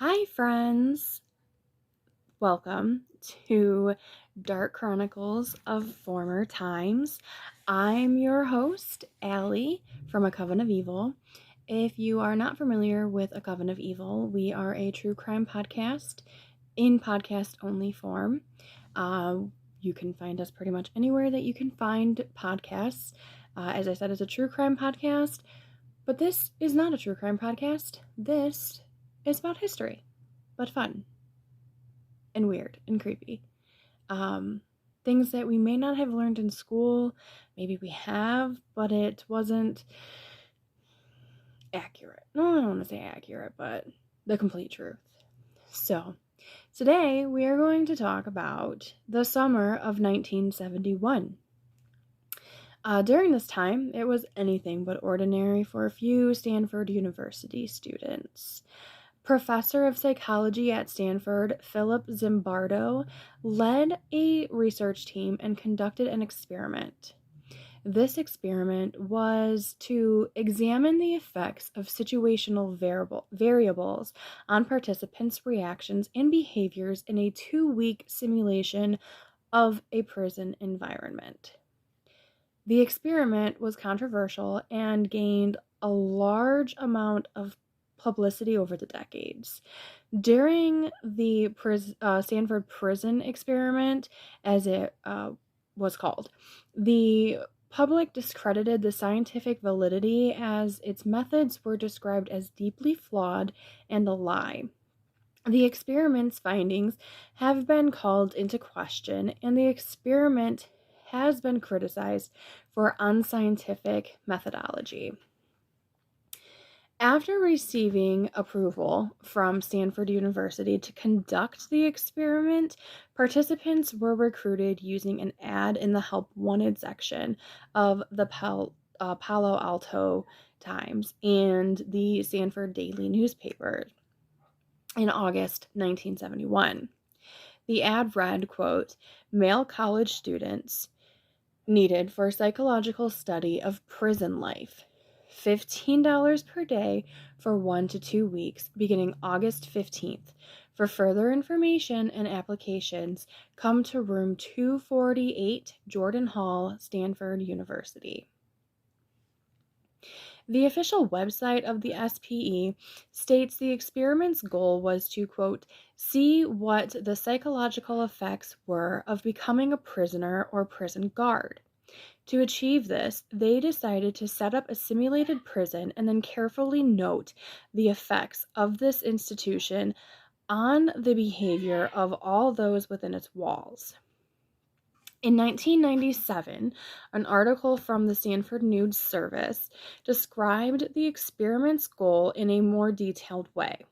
Hi, friends. Welcome to Dark Chronicles of Former Times. I'm your host, Allie from A Coven of Evil. If you are not familiar with A Coven of Evil, we are a true crime podcast in podcast-only form. You can find us pretty much anywhere that you can find podcasts. As I said, it's a true crime podcast, but this is not a true crime podcast. This is about history, but fun and weird and creepy. Things that we may not have learned in school, maybe we have, but it wasn't accurate. No, I don't want to say accurate, but the complete truth. So, today we are going to talk about the summer of 1971. During this time, it was anything but ordinary for a few Stanford University students. Professor of psychology at Stanford, Philip Zimbardo, led a research team and conducted an experiment. This experiment was to examine the effects of situational variables on participants' reactions and behaviors in a 2-week simulation of a prison environment. The experiment was controversial and gained a large amount of publicity over the decades. During the Stanford Prison Experiment, as it was called, the public discredited the scientific validity as its methods were described as deeply flawed and a lie. The experiment's findings have been called into question, and the experiment has been criticized for unscientific methodology. After receiving approval from Stanford University to conduct the experiment, participants were recruited using an ad in the Help Wanted section of the Palo Alto Times and the Stanford Daily newspaper in August 1971. The ad read, quote, "Male college students needed for psychological study of prison life. $15 per day for 1 to 2 weeks, beginning August 15th. For further information and applications, come to room 248, Jordan Hall, Stanford University." The official website of the SPE states the experiment's goal was to, quote, "see what the psychological effects were of becoming a prisoner or prison guard." To achieve this, they decided to set up a simulated prison and then carefully note the effects of this institution on the behavior of all those within its walls. In 1997, an article from the Stanford News Service described the experiment's goal in a more detailed way.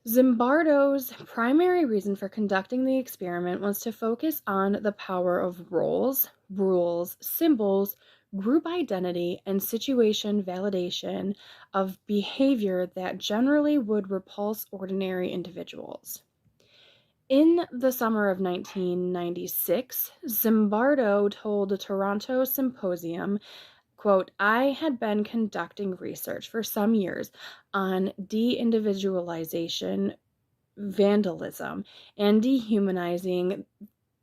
Zimbardo's primary reason for conducting the experiment was to focus on the power of roles, rules, symbols, group identity, and situation validation of behavior that generally would repulse ordinary individuals. In the summer of 1996, Zimbardo told the Toronto Symposium, quote, "I had been conducting research for some years on de-individualization, vandalism, and dehumanizing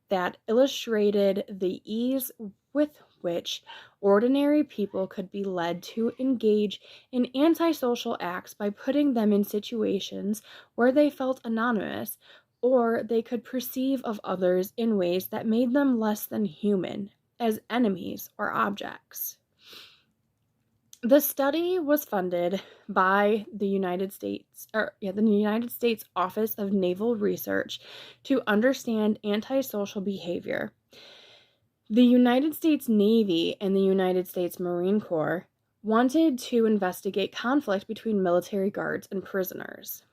that illustrated the ease with which ordinary people could be led to engage in antisocial acts by putting them in situations where they felt anonymous, or they could perceive of others in ways that made them less than human, as enemies or objects." The study was funded by the United States Office of Naval Research to understand antisocial behavior. The United States Navy and the United States Marine Corps wanted to investigate conflict between military guards and prisoners.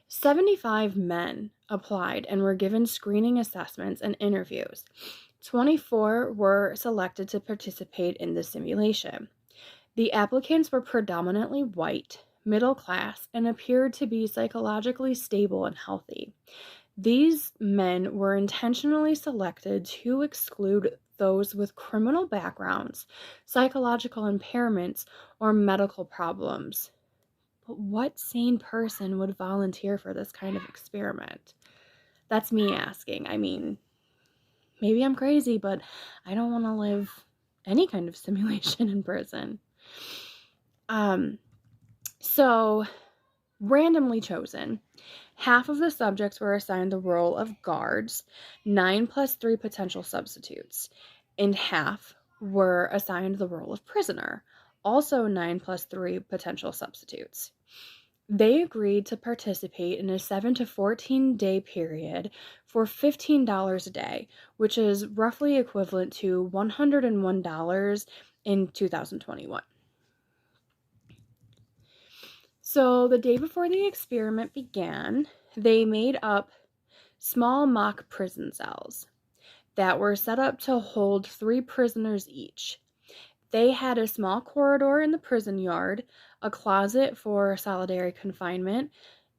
75 men applied and were given screening assessments and interviews. 24 were selected to participate in the simulation. The applicants were predominantly white, middle class, and appeared to be psychologically stable and healthy. These men were intentionally selected to exclude those with criminal backgrounds, psychological impairments, or medical problems. But what sane person would volunteer for this kind of experiment? That's me asking. I mean, maybe I'm crazy, but I don't want to live any kind of simulation in prison. So randomly chosen. Half of the subjects were assigned the role of guards, 9 plus 3 potential substitutes, and half were assigned the role of prisoner, also 9 plus 3 potential substitutes. They agreed to participate in a 7 to 14 day period for $15 a day, which is roughly equivalent to $101 in 2021. So the day before the experiment began, they made up small mock prison cells that were set up to hold 3 prisoners each. They had a small corridor in the prison yard, a closet for solitary confinement,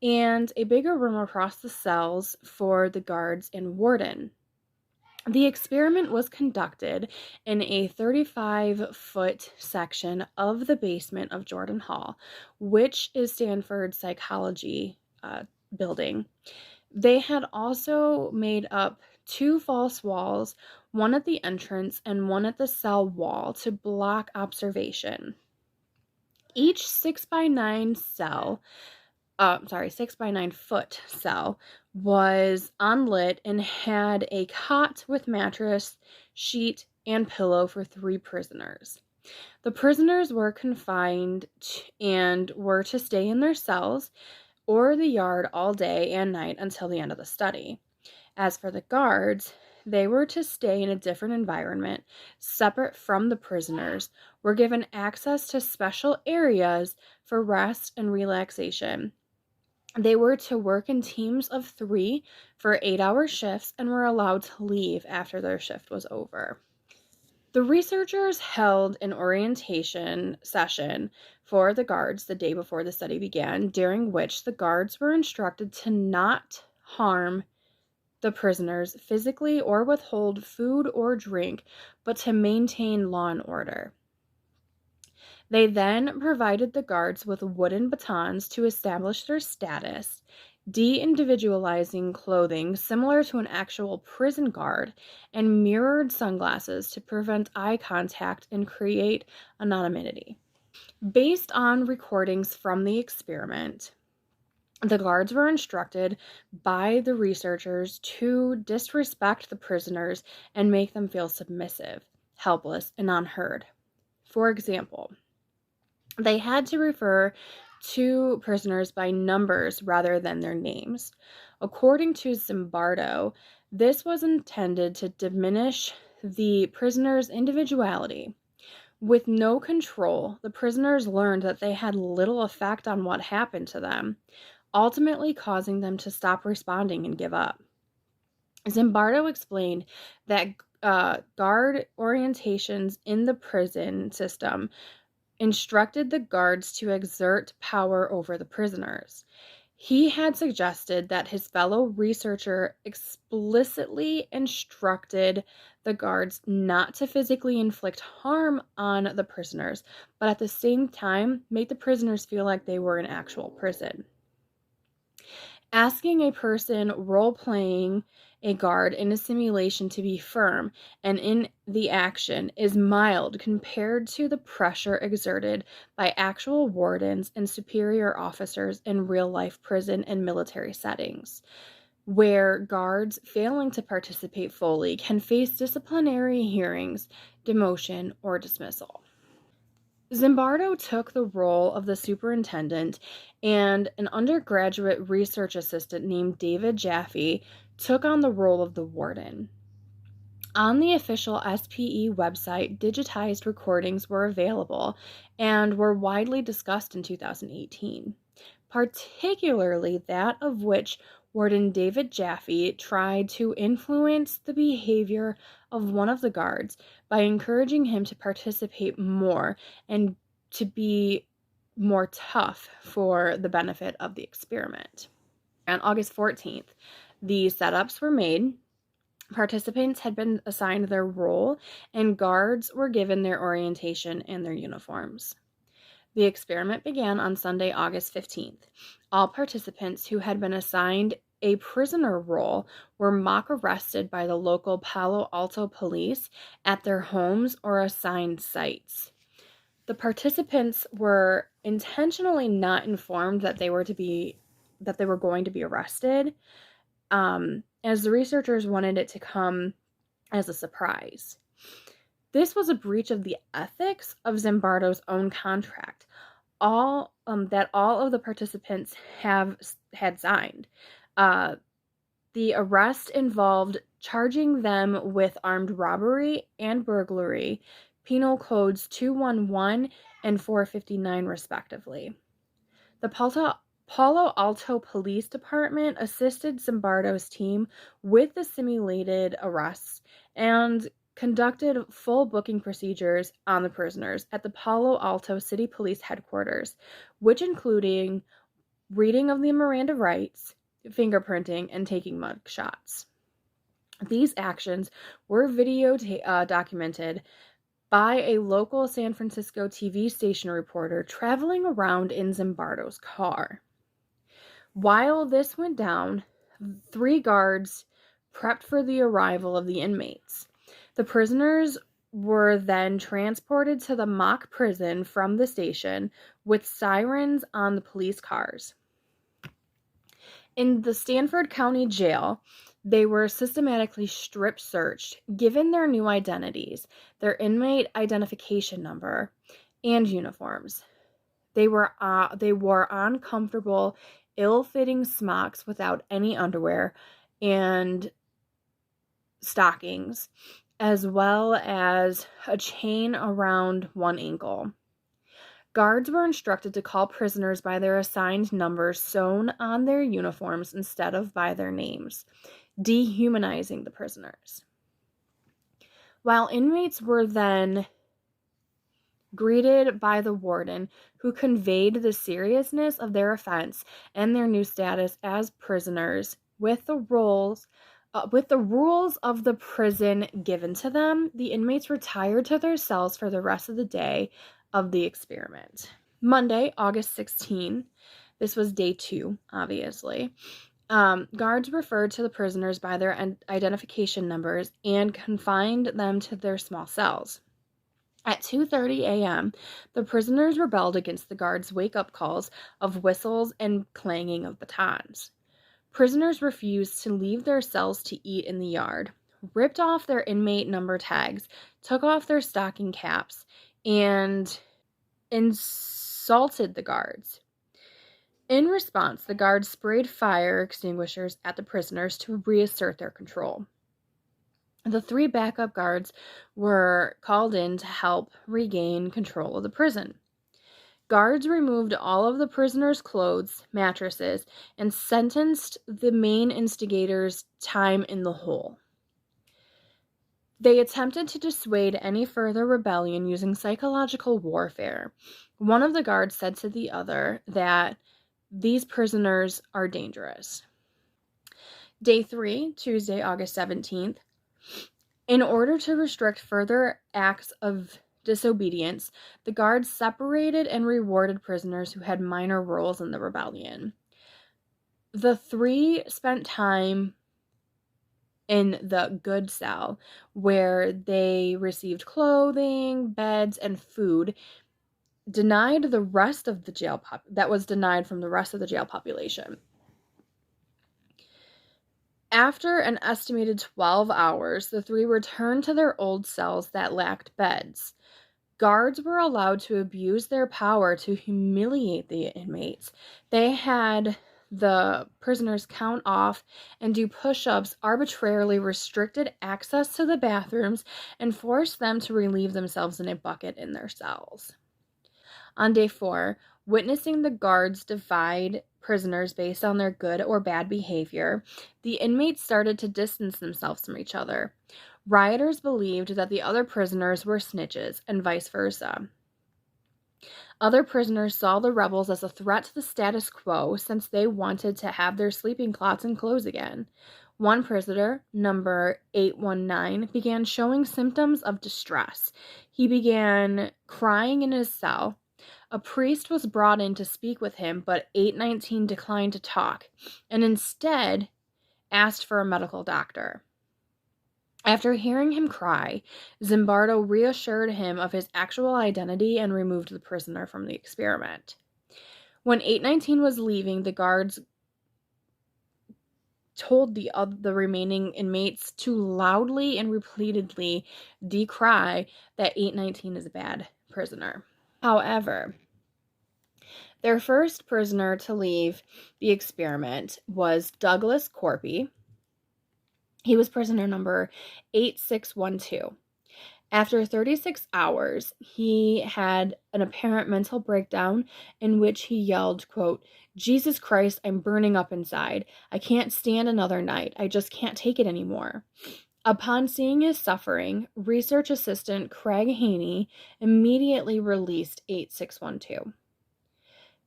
and a bigger room across the cells for the guards and warden. The experiment was conducted in a 35-foot section of the basement of Jordan Hall, which is Stanford's psychology building. They had also made up 2 false walls, one at the entrance and one at the cell wall, to block observation. Each 6 by 9 foot cell was unlit and had a cot with mattress, sheet, and pillow for 3 prisoners. The prisoners were confined and were to stay in their cells or the yard all day and night until the end of the study. As for the guards, they were to stay in a different environment, separate from the prisoners, were given access to special areas for rest and relaxation. They were to work in teams of 3 for 8-hour shifts and were allowed to leave after their shift was over. The researchers held an orientation session for the guards the day before the study began, during which the guards were instructed to not harm the prisoners physically or withhold food or drink, but to maintain law and order. They then provided the guards with wooden batons to establish their status, de-individualizing clothing similar to an actual prison guard, and mirrored sunglasses to prevent eye contact and create anonymity. Based on recordings from the experiment, the guards were instructed by the researchers to disrespect the prisoners and make them feel submissive, helpless, and unheard. For example, they had to refer to prisoners by numbers rather than their names. According to Zimbardo, this was intended to diminish the prisoners' individuality. With no control, the prisoners learned that they had little effect on what happened to them, ultimately causing them to stop responding and give up. Zimbardo explained that guard orientations in the prison system instructed the guards to exert power over the prisoners. He had suggested that his fellow researcher explicitly instructed the guards not to physically inflict harm on the prisoners, but at the same time make the prisoners feel like they were in actual prison. Asking a person role-playing a guard in a simulation to be firm and in the action is mild compared to the pressure exerted by actual wardens and superior officers in real-life prison and military settings, where guards failing to participate fully can face disciplinary hearings, demotion, or dismissal. Zimbardo took the role of the superintendent, and an undergraduate research assistant named David Jaffe took on the role of the warden. On the official SPE website, digitized recordings were available and were widely discussed in 2018, particularly that of which Warden David Jaffe tried to influence the behavior of one of the guards by encouraging him to participate more and to be more tough for the benefit of the experiment. On August 14th, the setups were made. Participants had been assigned their role, and guards were given their orientation and their uniforms. The experiment began on Sunday, August 15th. All participants who had been assigned a prisoner role were mock arrested by the local Palo Alto police at their homes or assigned sites. The participants were intentionally not informed that they were going to be arrested, as the researchers wanted it to come as a surprise. This was a breach of the ethics of Zimbardo's own contract, that all of the participants had signed. The arrest involved charging them with armed robbery and burglary, penal codes 211 and 459 respectively. The Palo Alto Police Department assisted Zimbardo's team with the simulated arrests and conducted full booking procedures on the prisoners at the Palo Alto City Police Headquarters, which including reading of the Miranda rights, fingerprinting, and taking mug shots. These actions were video documented by a local San Francisco TV station reporter traveling around in Zimbardo's car. While this went down, 3 guards prepped for the arrival of the inmates. The prisoners were then transported to the mock prison from the station with sirens on the police cars. In the Stanford County Jail, they were systematically strip searched, given their new identities, their inmate identification number, and uniforms. They wore uncomfortable, ill-fitting smocks without any underwear and stockings, as well as a chain around one ankle. Guards were instructed to call prisoners by their assigned numbers sewn on their uniforms instead of by their names, dehumanizing the prisoners. While inmates were then greeted by the warden, who conveyed the seriousness of their offense and their new status as prisoners with the rules of the prison given to them, the inmates retired to their cells for the rest of the day of the experiment. Monday, August 16, this was day 2, obviously. Guards referred to the prisoners by their identification numbers and confined them to their small cells. At 2:30 a.m., the prisoners rebelled against the guards' wake-up calls of whistles and clanging of batons. Prisoners refused to leave their cells to eat in the yard, ripped off their inmate number tags, took off their stocking caps, and insulted the guards. In response, the guards sprayed fire extinguishers at the prisoners to reassert their control. The 3 backup guards were called in to help regain control of the prison. Guards removed all of the prisoners' clothes, mattresses, and sentenced the main instigators time in the hole. They attempted to dissuade any further rebellion using psychological warfare. One of the guards said to the other that these prisoners are dangerous. Day 3, Tuesday, August 17th. In order to restrict further acts of disobedience, the guards separated and rewarded prisoners who had minor roles in the rebellion. The 3 spent time in the good cell, where they received clothing, beds, and food, denied the rest of the jail that was denied from the rest of the jail population. After an estimated 12 hours, the 3 returned to their old cells that lacked beds. Guards were allowed to abuse their power to humiliate the inmates. They had the prisoners count off and do push-ups, arbitrarily restricted access to the bathrooms, and forced them to relieve themselves in a bucket in their cells. On day 4, witnessing the guards divide prisoners based on their good or bad behavior, the inmates started to distance themselves from each other. Rioters believed that the other prisoners were snitches, and vice versa. Other prisoners saw the rebels as a threat to the status quo since they wanted to have their sleeping cloths and clothes again. One prisoner, number 819, began showing symptoms of distress. He began crying in his cell. A priest was brought in to speak with him, but 819 declined to talk and instead asked for a medical doctor. After hearing him cry, Zimbardo reassured him of his actual identity and removed the prisoner from the experiment. When 819 was leaving, the guards told the remaining inmates to loudly and repeatedly decry that 819 is a bad prisoner. However, their first prisoner to leave the experiment was Douglas Corpy. He was prisoner number 8612. After 36 hours, he had an apparent mental breakdown in which he yelled, quote, "Jesus Christ, I'm burning up inside. I can't stand another night. I just can't take it anymore." Upon seeing his suffering, research assistant Craig Haney immediately released 8612.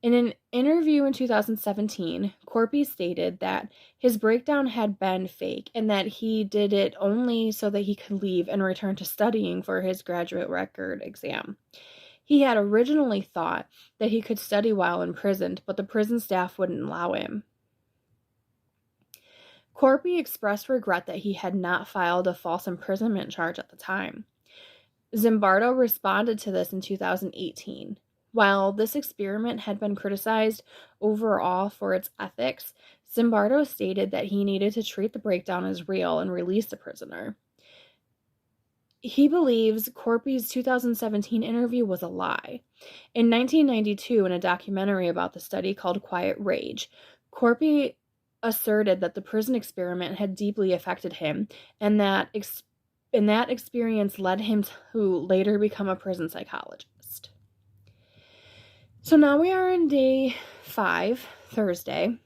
In an interview in 2017, Corpy stated that his breakdown had been fake and that he did it only so that he could leave and return to studying for his graduate record exam. He had originally thought that he could study while imprisoned, but the prison staff wouldn't allow him. Corpy expressed regret that he had not filed a false imprisonment charge at the time. Zimbardo responded to this in 2018. While this experiment had been criticized overall for its ethics, Zimbardo stated that he needed to treat the breakdown as real and release the prisoner. He believes Corpy's 2017 interview was a lie. In 1992, in a documentary about the study called Quiet Rage, Corpy asserted that the prison experiment had deeply affected him and that experience led him to later become a prison psychologist. So now we are on day 5, Thursday.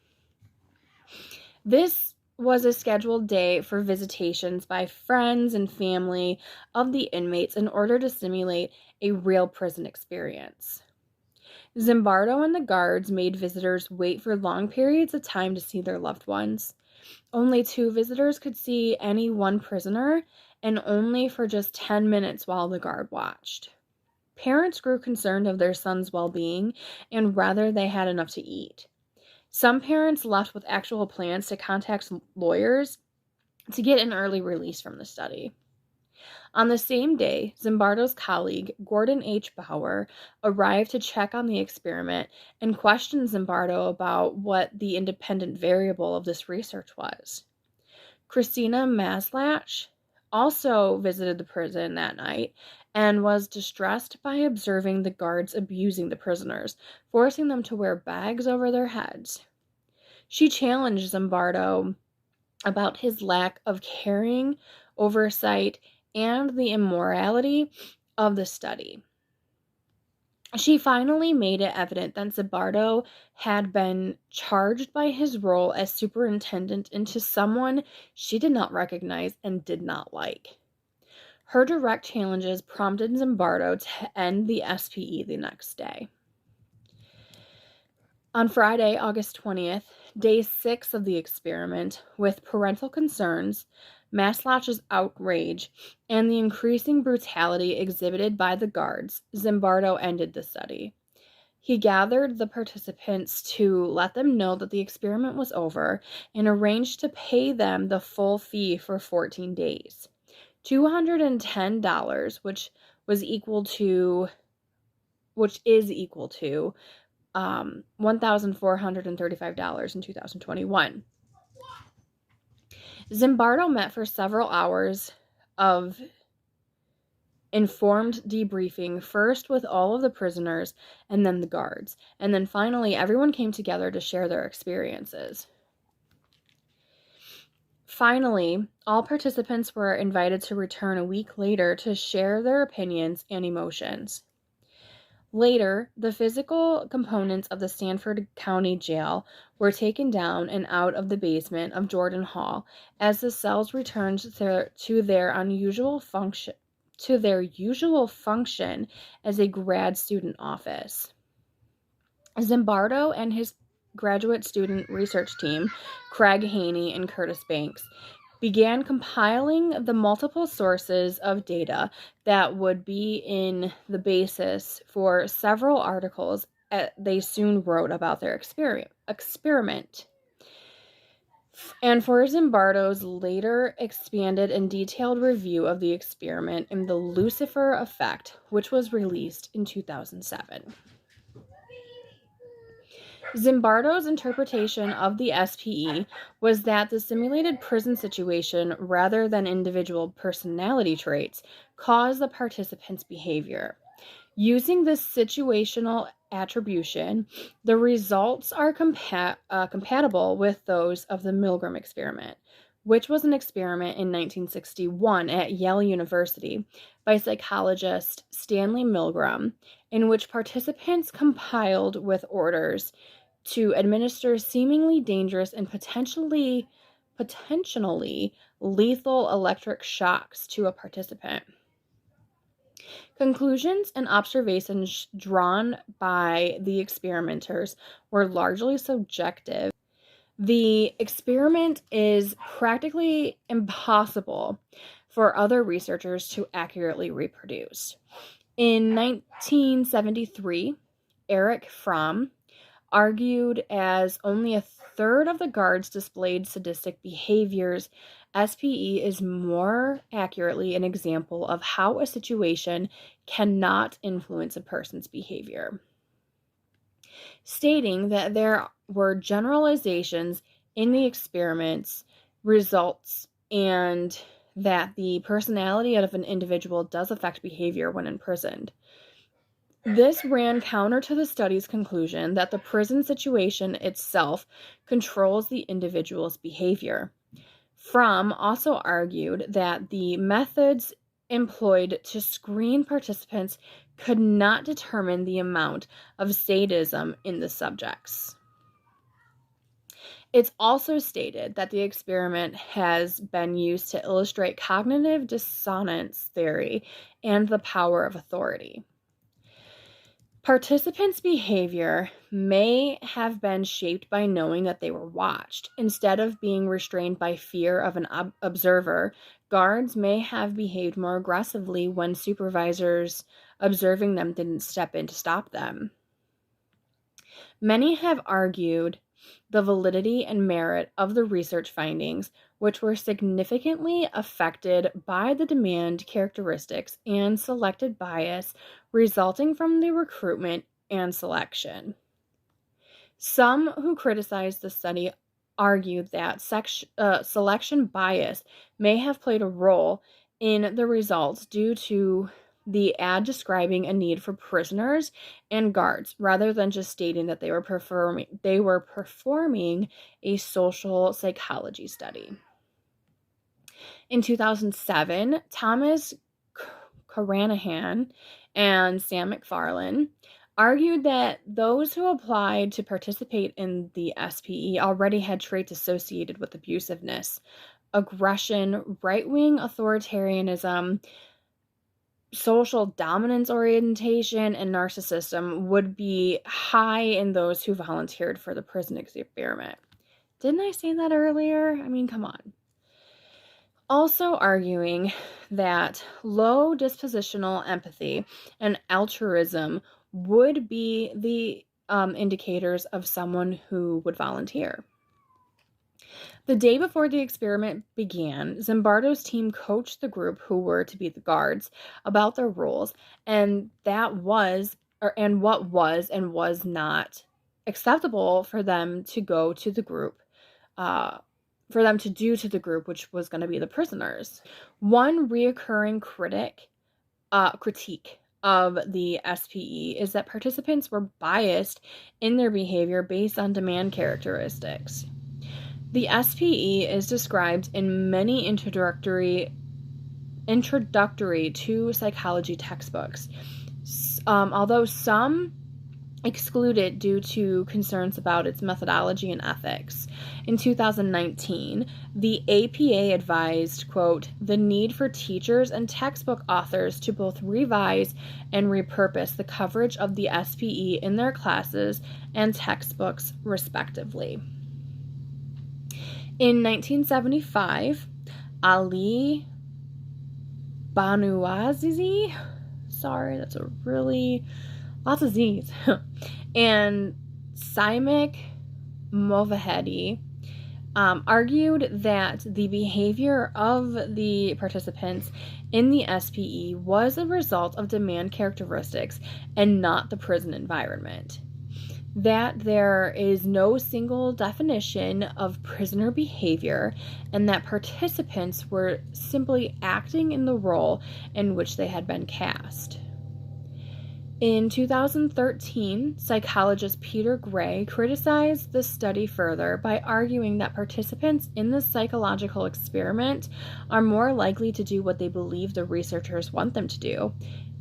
This was a scheduled day for visitations by friends and family of the inmates in order to simulate a real prison experience. Zimbardo and the guards made visitors wait for long periods of time to see their loved ones. Only 2 visitors could see any one prisoner, and only for just 10 minutes while the guard watched. Parents grew concerned of their son's well-being and rather they had enough to eat. Some parents left with actual plans to contact lawyers to get an early release from the study. On the same day, Zimbardo's colleague, Gordon H. Bauer, arrived to check on the experiment and questioned Zimbardo about what the independent variable of this research was. Christina Maslach also visited the prison that night and was distressed by observing the guards abusing the prisoners, forcing them to wear bags over their heads. She challenged Zimbardo about his lack of caring, oversight, and the immorality of the study. She finally made it evident that Zimbardo had been charged by his role as superintendent into someone she did not recognize and did not like. Her direct challenges prompted Zimbardo to end the SPE the next day. On Friday, August 20th, day 6 of the experiment, with parental concerns, Maslach's outrage, and the increasing brutality exhibited by the guards, Zimbardo ended the study. He gathered the participants to let them know that the experiment was over and arranged to pay them the full fee for 14 days. $210, which is equal to $1,435 in 2021. Zimbardo met for several hours of informed debriefing, first with all of the prisoners and then the guards, and then finally everyone came together to share their experiences. Finally, all participants were invited to return a week later to share their opinions and emotions. Later, the physical components of the Stanford County Jail were taken down and out of the basement of Jordan Hall as the cells returned to their usual function as a grad student office. Zimbardo and his graduate student research team, Craig Haney and Curtis Banks, began compiling the multiple sources of data that would be in the basis for several articles they soon wrote about their experiment. And for Zimbardo's later expanded and detailed review of the experiment in The Lucifer Effect, which was released in 2007. Zimbardo's interpretation of the SPE was that the simulated prison situation, rather than individual personality traits, caused the participants' behavior. Using this situational attribution, the results are compatible with those of the Milgram experiment, which was an experiment in 1961 at Yale University by psychologist Stanley Milgram, in which participants compiled with orders to administer seemingly dangerous and potentially lethal electric shocks to a participant. Conclusions and observations drawn by the experimenters were largely subjective. The experiment is practically impossible for other researchers to accurately reproduce. In 1973, Erich Fromm argued as only a third of the guards displayed sadistic behaviors, SPE is more accurately an example of how a situation cannot influence a person's behavior, stating that there were generalizations in the experiment's results and that the personality of an individual does affect behavior when imprisoned. This ran counter to the study's conclusion that the prison situation itself controls the individual's behavior. Fromm also argued that the methods employed to screen participants could not determine the amount of sadism in the subjects. It's also stated that the experiment has been used to illustrate cognitive dissonance theory and the power of authority. Participants' behavior may have been shaped by knowing that they were watched. Instead of being restrained by fear of an observer, guards may have behaved more aggressively when supervisors observing them didn't step in to stop them. Many have argued the validity and merit of the research findings, which were significantly affected by the demand characteristics and selected bias resulting from the recruitment and selection. Some who criticized the study argued that selection bias may have played a role in the results due to the ad describing a need for prisoners and guards rather than just stating that they were performing a social psychology study. In 2007, Thomas Caranahan and Sam McFarlane argued that those who applied to participate in the SPE already had traits associated with abusiveness, aggression, right-wing authoritarianism, social dominance orientation, and narcissism would be high in those who volunteered for the prison experiment. Didn't I say that earlier? I mean, come on. Also arguing that low dispositional empathy and altruism would be the indicators of someone who would volunteer. The day before the experiment began, Zimbardo's team coached the group who were to be the guards about their roles and what was and was not acceptable for them to go to the group, for them to do to the group, which was going to be the prisoners. One reoccurring critique of the SPE is that participants were biased in their behavior based on demand characteristics. The SPE is described in many introductory to psychology textbooks, although some exclude it due to concerns about its methodology and ethics. In 2019, the APA advised, quote, the need for teachers and textbook authors to both revise and repurpose the coverage of the SPE in their classes and textbooks, respectively. In 1975, Ali Banuazizi, sorry, that's a really, lots of Z's, and Simic Movahedi argued that the behavior of the participants in the SPE was a result of demand characteristics and not the prison environment. That there is no single definition of prisoner behavior, and that participants were simply acting in the role in which they had been cast. In 2013, psychologist Peter Gray criticized the study further by arguing that participants in the psychological experiment are more likely to do what they believe the researchers want them to do,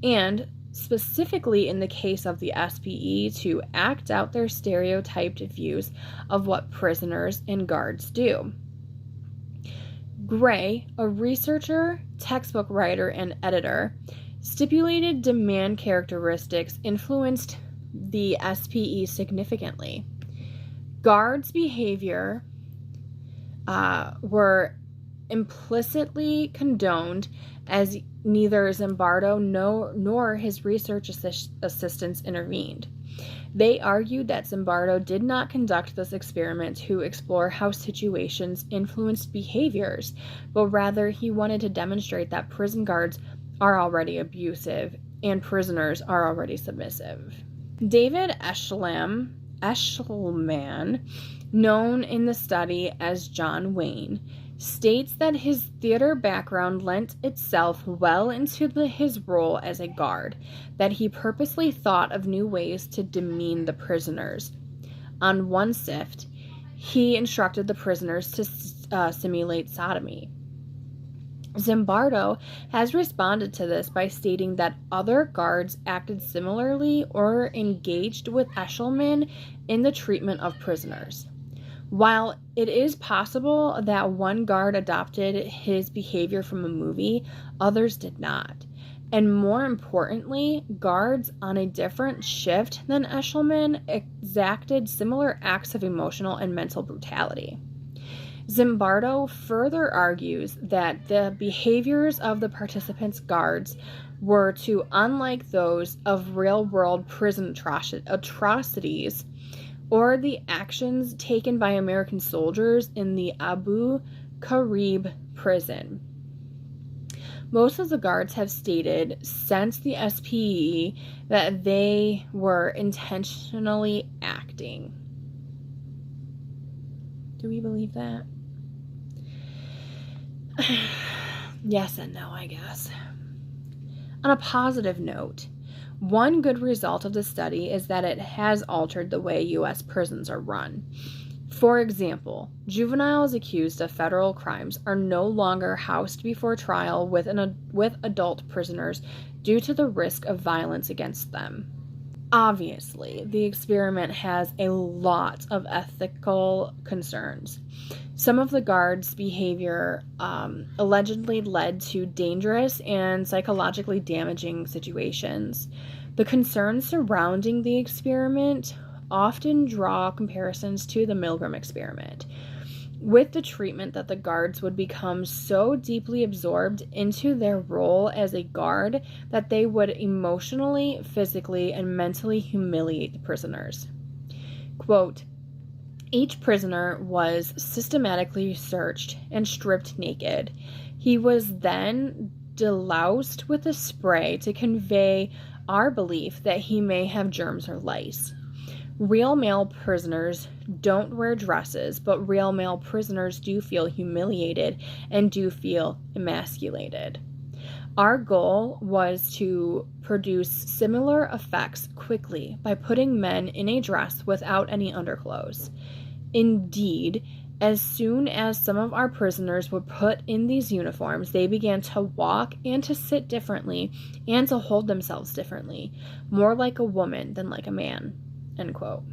and specifically in the case of the SPE, to act out their stereotyped views of what prisoners and guards do. Gray, a researcher, textbook writer, and editor, stipulated demand characteristics influenced the SPE significantly. Guards' behavior were implicitly condoned, as neither Zimbardo nor his research assistants intervened. They argued that Zimbardo did not conduct this experiment to explore how situations influenced behaviors, but rather he wanted to demonstrate that prison guards are already abusive and prisoners are already submissive. David Eshelman, known in the study as John Wayne, states that his theater background lent itself well into his role as a guard, that he purposely thought of new ways to demean the prisoners. On one shift, he instructed the prisoners to simulate sodomy. Zimbardo has responded to this by stating that other guards acted similarly or engaged with Eshelman in the treatment of prisoners. While it is possible that one guard adopted his behavior from a movie, others did not. And more importantly, guards on a different shift than Eshelman exacted similar acts of emotional and mental brutality. Zimbardo further argues that the behaviors of the participants' guards were too unlike those of real-world prison atrocities or the actions taken by American soldiers in the Abu Ghraib prison. Most of the guards have stated since the SPE that they were intentionally acting. Do we believe that? Yes and no, I guess. On a positive note, one good result of the study is that it has altered the way U.S. prisons are run. For example, juveniles accused of federal crimes are no longer housed before trial with adult prisoners due to the risk of violence against them. Obviously, the experiment has a lot of ethical concerns. Some of the guards' behavior allegedly led to dangerous and psychologically damaging situations. The concerns surrounding the experiment often draw comparisons to the Milgram experiment, with the treatment that the guards would become so deeply absorbed into their role as a guard that they would emotionally, physically, and mentally humiliate the prisoners. Quote, each prisoner was systematically searched and stripped naked. He was then deloused with a spray to convey our belief that he may have germs or lice. Real male prisoners don't wear dresses, but real male prisoners do feel humiliated and do feel emasculated. Our goal was to produce similar effects quickly by putting men in a dress without any underclothes. Indeed, as soon as some of our prisoners were put in these uniforms, they began to walk and to sit differently and to hold themselves differently, more like a woman than like a man. End quote.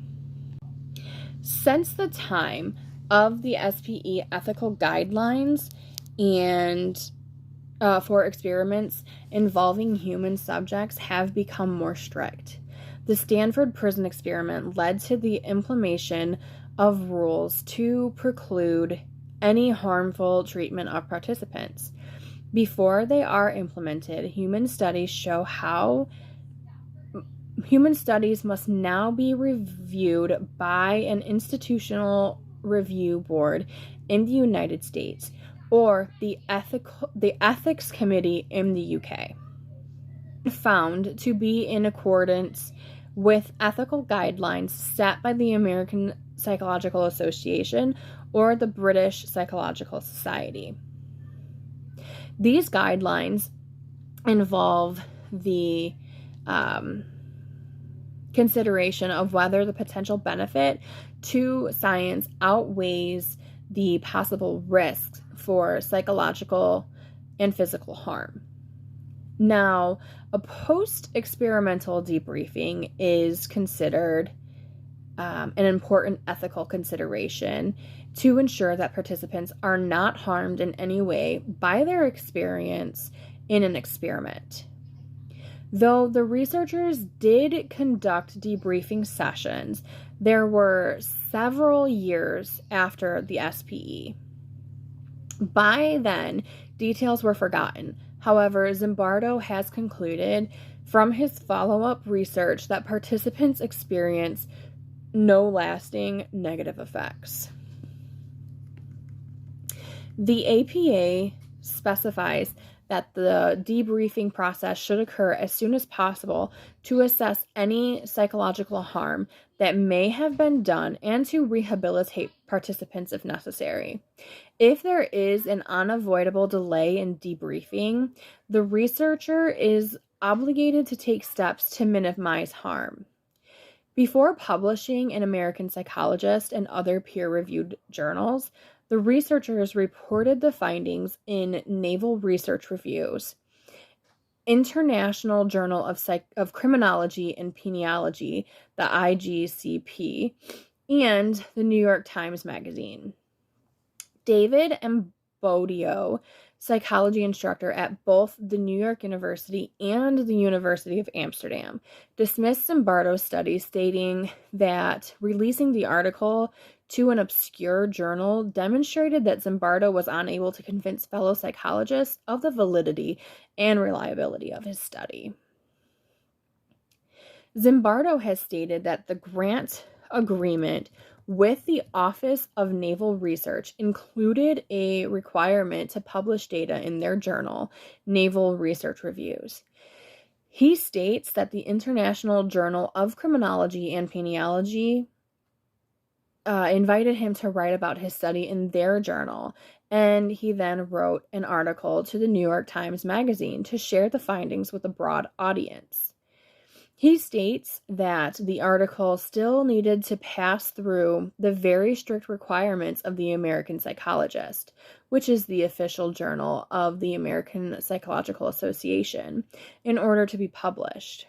Since the time of the SPE ethical guidelines and for experiments involving human subjects have become more strict. The Stanford Prison Experiment led to the implementation of rules to preclude any harmful treatment of participants. Before they are implemented, human studies must now be reviewed by an institutional review board in the United States or the Ethics Committee in the UK. Found to be in accordance with ethical guidelines set by the American Psychological Association or the British Psychological Society. These guidelines involve the consideration of whether the potential benefit to science outweighs the possible risks for psychological and physical harm. Now, a post-experimental debriefing is considered an important ethical consideration to ensure that participants are not harmed in any way by their experience in an experiment. Though the researchers did conduct debriefing sessions, there were several years after the SPE. By then, details were forgotten. However, Zimbardo has concluded from his follow-up research that participants experience no lasting negative effects. The APA specifies that the debriefing process should occur as soon as possible to assess any psychological harm that may have been done and to rehabilitate participants if necessary. If there is an unavoidable delay in debriefing, the researcher is obligated to take steps to minimize harm. Before publishing in American Psychologist and other peer-reviewed journals, the researchers reported the findings in Naval Research Reviews, International Journal of Criminology and Penology, the IGCP, and the New York Times Magazine. David Zimbardo, psychology instructor at both the New York University and the University of Amsterdam, dismissed Zimbardo's study, stating that releasing the article to an obscure journal demonstrated that Zimbardo was unable to convince fellow psychologists of the validity and reliability of his study. Zimbardo has stated that the grant agreement with the Office of Naval Research included a requirement to publish data in their journal, Naval Research Reviews. He states that the International Journal of Criminology and Penology invited him to write about his study in their journal, and he then wrote an article to the New York Times Magazine to share the findings with a broad audience. He states that the article still needed to pass through the very strict requirements of the American Psychologist, which is the official journal of the American Psychological Association, in order to be published.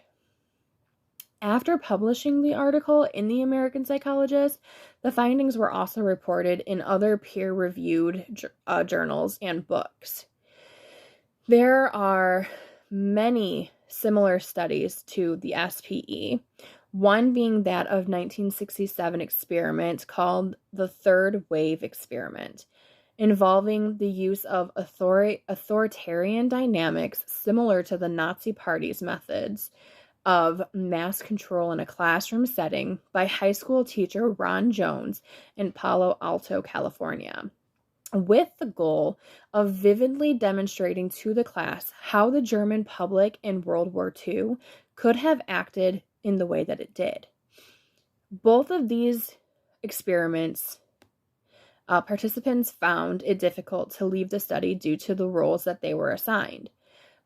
After publishing the article in the American Psychologist, the findings were also reported in other peer-reviewed journals and books. There are many similar studies to the SPE, one being that of 1967 experiment called the Third Wave Experiment, involving the use of authoritarian dynamics similar to the Nazi Party's methods of mass control in a classroom setting by high school teacher Ron Jones in Palo Alto, California, with the goal of vividly demonstrating to the class how the German public in World War II could have acted in the way that it did. Both of these experiments, participants found it difficult to leave the study due to the roles that they were assigned.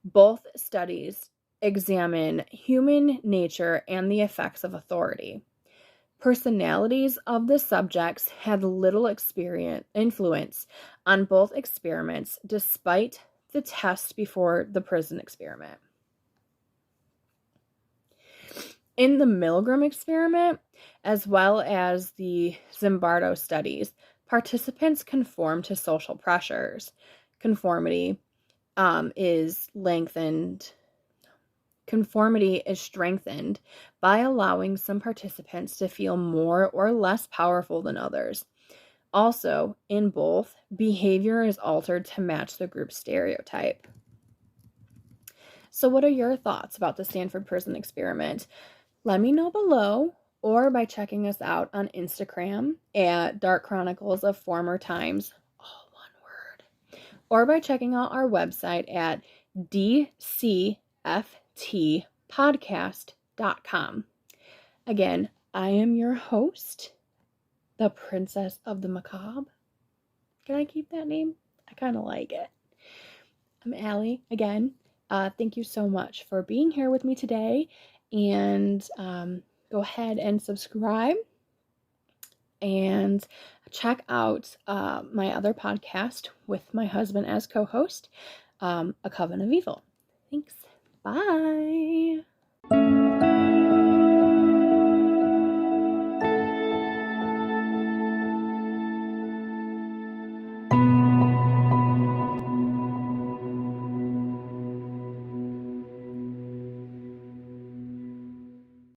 Both studies examine human nature and the effects of authority. Personalities of the subjects had little influence on both experiments, despite the test before the prison experiment. In the Milgram experiment, as well as the Zimbardo studies, participants conform to social pressures. Conformity is strengthened by allowing some participants to feel more or less powerful than others. Also, in both, behavior is altered to match the group stereotype. So what are your thoughts about the Stanford Prison Experiment? Let me know below, or by checking us out on Instagram at Dark Chronicles of Former Times, all one word, or by checking out our website at dcftpodcast.com. Again, I am your host, the Princess of the Macabre. Can I keep that name? I kind of like it. I'm Allie again. Thank you so much for being here with me today, and go ahead and subscribe and check out my other podcast with my husband as co-host, A Coven of Evil. Thanks. Bye.